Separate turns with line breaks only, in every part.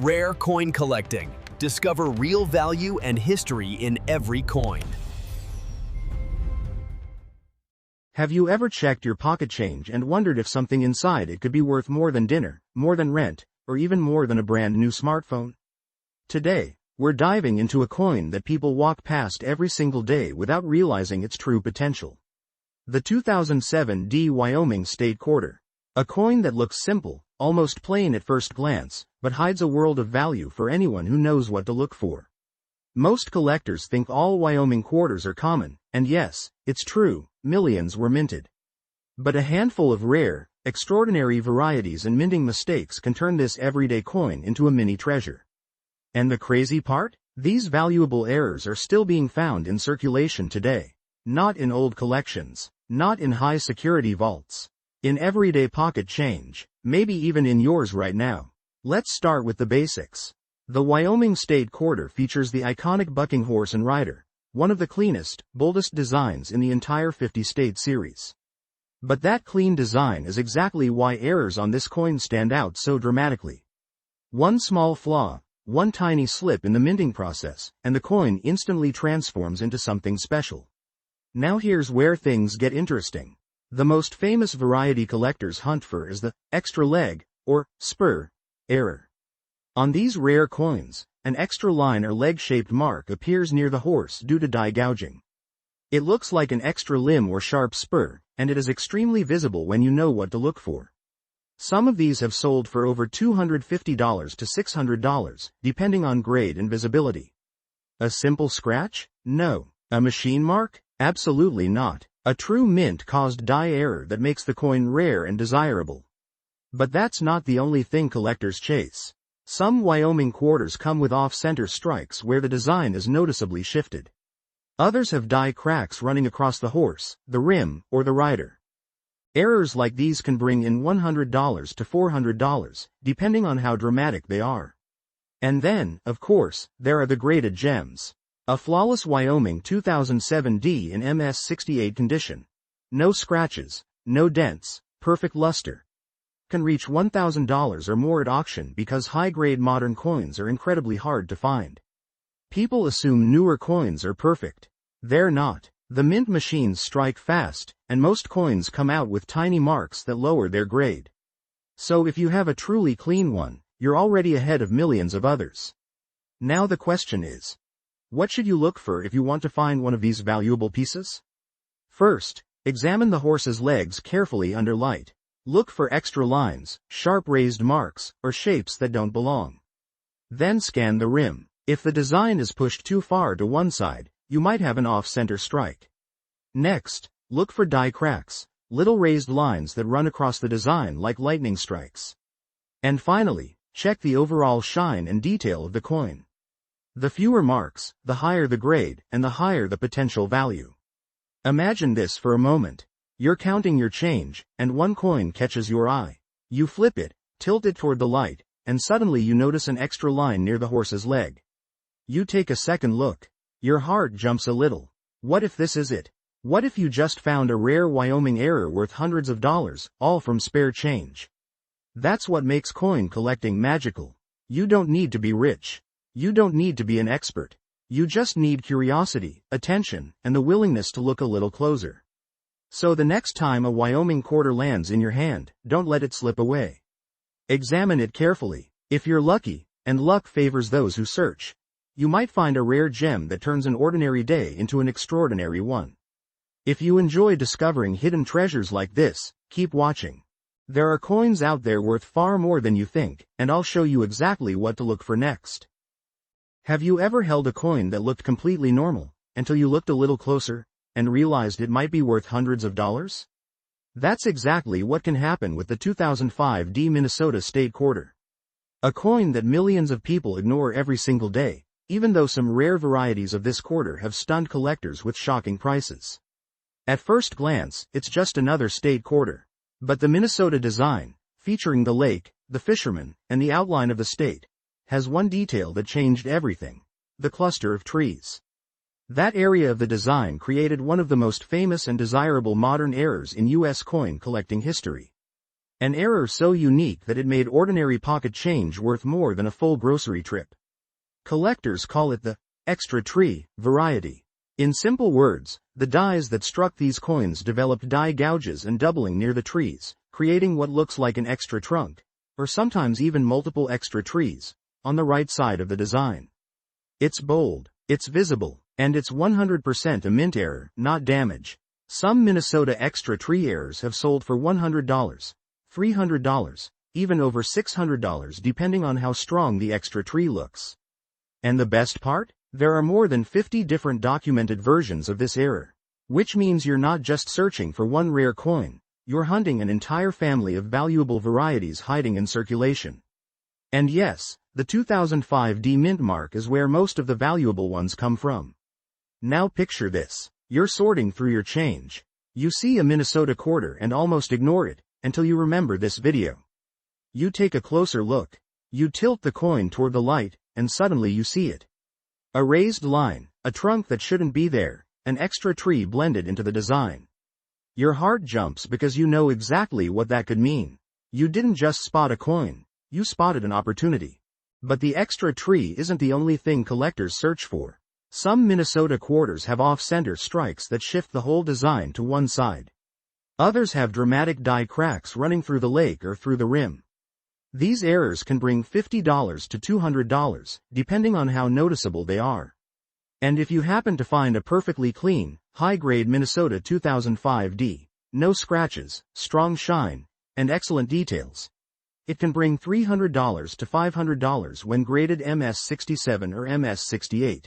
Rare coin collecting. Discover real value and history in every coin.
Have you ever checked your pocket change and wondered if something inside it could be worth more than dinner, more than rent, or even more than a brand new smartphone? Today, we're diving into a coin that people walk past every single day without realizing its true potential. The 2007 Wyoming State Quarter. A coin that looks simple, almost plain at first glance, but hides a world of value for anyone who knows what to look for. Most collectors think all Wyoming quarters are common, and yes, it's true, millions were minted. But a handful of rare, extraordinary varieties and minting mistakes can turn this everyday coin into a mini treasure. And the crazy part? These valuable errors are still being found in circulation today. Not in old collections, not in high-security vaults. In everyday pocket change, maybe even in yours right now. Let's start with the basics. The Wyoming State Quarter features the iconic bucking horse and rider, one of the cleanest, boldest designs in the entire 50-state series. But that clean design is exactly why errors on this coin stand out so dramatically. One small flaw, one tiny slip in the minting process, and the coin instantly transforms into something special. Now here's where things get interesting. The most famous variety collectors hunt for is the extra leg, or spur, error. On these rare coins, an extra line or leg-shaped mark appears near the horse due to die gouging. It looks like an extra limb or sharp spur, and it is extremely visible when you know what to look for. Some of these have sold for over $250 to $600, depending on grade and visibility. A simple scratch? No. A machine mark? Absolutely not. A true mint-caused die error that makes the coin rare and desirable. But that's not the only thing collectors chase. Some Wyoming quarters come with off-center strikes where the design is noticeably shifted. Others have die cracks running across the horse, the rim, or the rider. Errors like these can bring in $100 to $400, depending on how dramatic they are. And then, of course, there are the graded gems. A flawless Wyoming 2007 D in MS68 condition. No scratches, no dents, perfect luster. Can reach $1,000 or more at auction because high-grade modern coins are incredibly hard to find. People assume newer coins are perfect. They're not. The mint machines strike fast, and most coins come out with tiny marks that lower their grade. So if you have a truly clean one, you're already ahead of millions of others. Now the question is, what should you look for if you want to find one of these valuable pieces? First, examine the horse's legs carefully under light. Look for extra lines, sharp raised marks, or shapes that don't belong. Then scan the rim. If the design is pushed too far to one side, you might have an off-center strike. Next, look for die cracks, little raised lines that run across the design like lightning strikes. And finally, check the overall shine and detail of the coin. The fewer marks, the higher the grade, and the higher the potential value. Imagine this for a moment. You're counting your change, and one coin catches your eye. You flip it, tilt it toward the light, and suddenly you notice an extra line near the horse's leg. You take a second look. Your heart jumps a little. What if this is it? What if you just found a rare Wyoming error worth hundreds of dollars, all from spare change? That's what makes coin collecting magical. You don't need to be rich. You don't need to be an expert. You just need curiosity, attention, and the willingness to look a little closer. So the next time a Wyoming quarter lands in your hand, don't let it slip away. Examine it carefully. If you're lucky, and luck favors those who search, you might find a rare gem that turns an ordinary day into an extraordinary one. If you enjoy discovering hidden treasures like this, keep watching. There are coins out there worth far more than you think, and I'll show you exactly what to look for next. Have you ever held a coin that looked completely normal, until you looked a little closer, and realized it might be worth hundreds of dollars? That's exactly what can happen with the 2005 D Minnesota State Quarter. A coin that millions of people ignore every single day, even though some rare varieties of this quarter have stunned collectors with shocking prices. At first glance, it's just another state quarter. But the Minnesota design, featuring the lake, the fisherman, and the outline of the state, has one detail that changed everything: the cluster of trees. That area of the design created one of the most famous and desirable modern errors in U.S. coin collecting history. An error so unique that it made ordinary pocket change worth more than a full grocery trip. Collectors call it the extra tree variety. In simple words, the dies that struck these coins developed die gouges and doubling near the trees, creating what looks like an extra trunk, or sometimes even multiple extra trees, on the right side of the design. It's bold, it's visible, and it's 100% a mint error, not damage. Some Minnesota extra tree errors have sold for $100, $300, even over $600 depending on how strong the extra tree looks. And the best part? There are more than 50 different documented versions of this error. Which means you're not just searching for one rare coin, you're hunting an entire family of valuable varieties hiding in circulation. And yes, the 2005 mint mark is where most of the valuable ones come from. Now picture this. You're sorting through your change. You see a Minnesota quarter and almost ignore it, until you remember this video. You take a closer look. You tilt the coin toward the light, and suddenly you see it. A raised line, a trunk that shouldn't be there, an extra tree blended into the design. Your heart jumps because you know exactly what that could mean. You didn't just spot a coin, you spotted an opportunity. But the extra tree isn't the only thing collectors search for. Some Minnesota quarters have off-center strikes that shift the whole design to one side. Others have dramatic die cracks running through the lake or through the rim. These errors can bring $50 to $200, depending on how noticeable they are. And if you happen to find a perfectly clean, high-grade Minnesota 2005D, no scratches, strong shine, and excellent details, it can bring $300 to $500 when graded MS67 or MS68.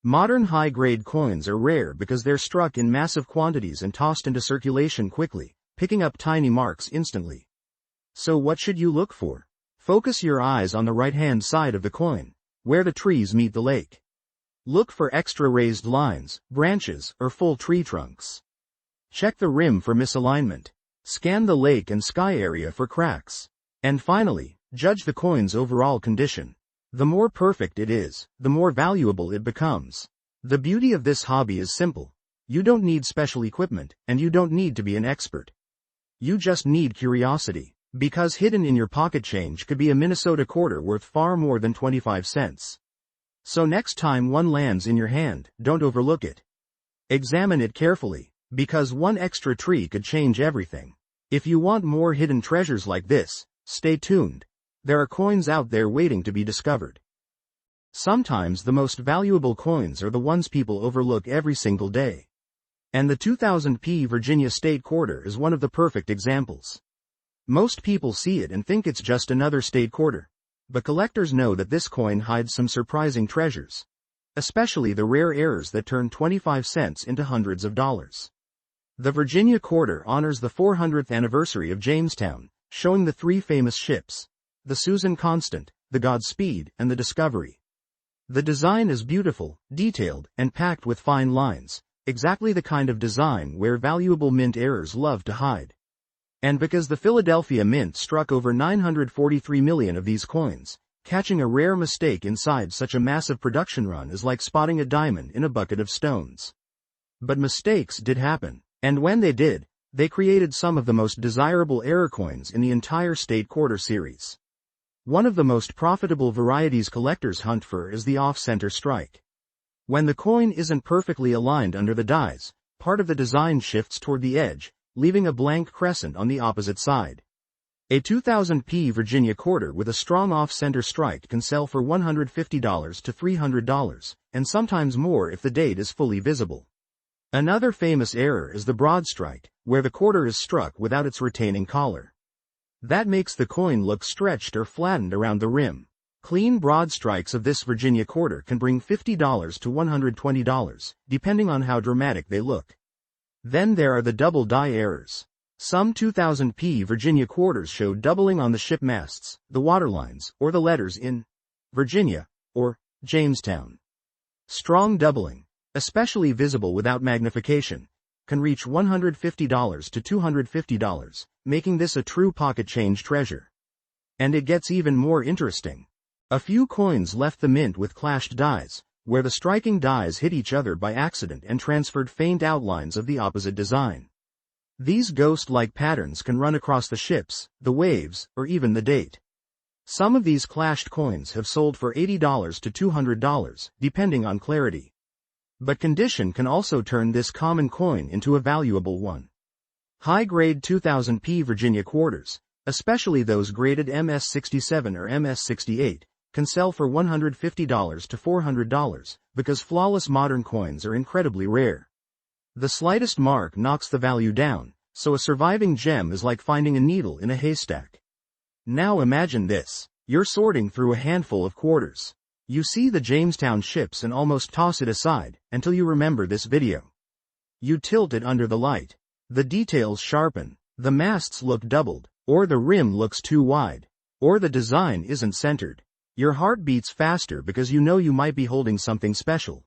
Modern high-grade coins are rare because they're struck in massive quantities and tossed into circulation quickly, picking up tiny marks instantly. So what should you look for? Focus your eyes on the right-hand side of the coin, where the trees meet the lake. Look for extra raised lines, branches, or full tree trunks. Check the rim for misalignment. Scan the lake and sky area for cracks. And finally, judge the coin's overall condition. The more perfect it is, the more valuable it becomes. The beauty of this hobby is simple. You don't need special equipment, and you don't need to be an expert. You just need curiosity. Because hidden in your pocket change could be a Minnesota quarter worth far more than 25 cents. So next time one lands in your hand, don't overlook it. Examine it carefully, because one extra tree could change everything. If you want more hidden treasures like this, stay tuned. There are coins out there waiting to be discovered. Sometimes the most valuable coins are the ones people overlook every single day. And the 2000p Virginia State Quarter is one of the perfect examples. Most people see it and think it's just another state quarter. But collectors know that this coin hides some surprising treasures. Especially the rare errors that turn 25 cents into hundreds of dollars. The Virginia Quarter honors the 400th anniversary of Jamestown, showing the three famous ships. The Susan Constant, the Godspeed, and the Discovery. The design is beautiful, detailed, and packed with fine lines. Exactly the kind of design where valuable mint errors love to hide. And because the Philadelphia Mint struck over 943 million of these coins, catching a rare mistake inside such a massive production run is like spotting a diamond in a bucket of stones. But mistakes did happen, and when they did, they created some of the most desirable error coins in the entire state quarter series. One of the most profitable varieties collectors hunt for is the off-center strike. When the coin isn't perfectly aligned under the dies, part of the design shifts toward the edge, leaving a blank crescent on the opposite side. A 2000p Virginia quarter with a strong off-center strike can sell for $150 to $300, and sometimes more if the date is fully visible. Another famous error is the broad strike, where the quarter is struck without its retaining collar. That makes the coin look stretched or flattened around the rim. Clean broad strikes of this Virginia quarter can bring $50 to $120, depending on how dramatic they look. Then there are the double die errors. Some 2000p Virginia quarters show doubling on the ship masts, the waterlines, or the letters in Virginia or Jamestown. Strong doubling, especially visible without magnification, can reach $150 to $250, making this a true pocket change treasure. And it gets even more interesting. A few coins left the mint with clashed dies, where the striking dies hit each other by accident and transferred faint outlines of the opposite design. These ghost-like patterns can run across the ships, the waves, or even the date. Some of these clashed coins have sold for $80 to $200, depending on clarity. But condition can also turn this common coin into a valuable one. High-grade 2000p Virginia quarters, especially those graded MS67 or MS68, can sell for $150 to $400, because flawless modern coins are incredibly rare. The slightest mark knocks the value down, so a surviving gem is like finding a needle in a haystack. Now imagine this. You're sorting through a handful of quarters. You see the Jamestown ships and almost toss it aside, until you remember this video. You tilt it under the light. The details sharpen, the masts look doubled, or the rim looks too wide, or the design isn't centered. Your heart beats faster because you know you might be holding something special.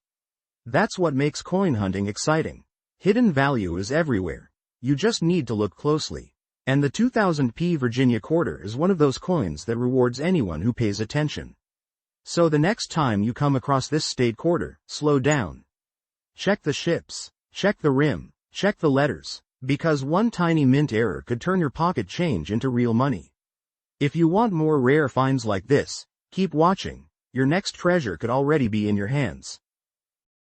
That's what makes coin hunting exciting. Hidden value is everywhere. You just need to look closely. And the 2000p Virginia quarter is one of those coins that rewards anyone who pays attention. So the next time you come across this state quarter, slow down. Check the ships. Check the rim. Check the letters. Because one tiny mint error could turn your pocket change into real money. If you want more rare finds like this, keep watching. Your next treasure could already be in your hands.